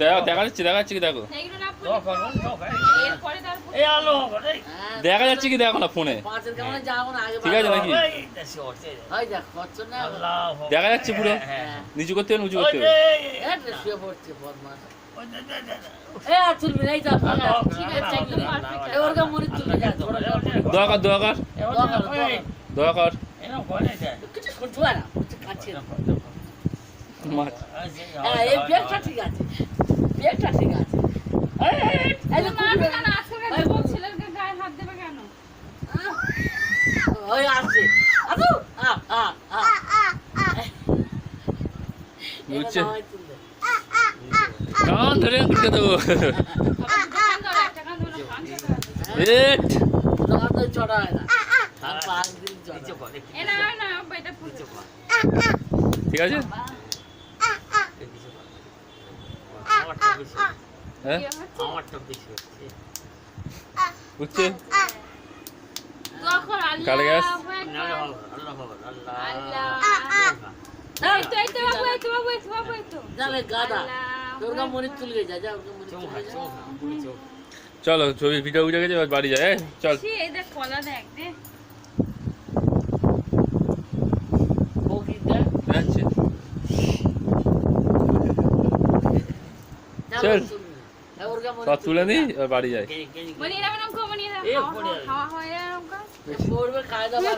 দেখো দেখা যাচ্ছে কি দেখো দেখা যাচ্ছে কি দেখো না ফোনে ঠিক আছে নাকি দেখা যাচ্ছে পুরো নিচু করতে হবে উঁচু করতে হবে দোয়া কর ঠিক আছে কান ধরে উঠে দেবো চড়া হয় না ঠিক আছে উঠছে কালে গ্যাস চলো ছবি ভিডিও উঠে গেছে বাড়ি যায় চল চল সব তুলে নি বাড়ি যায় খাওয়া দাওয়া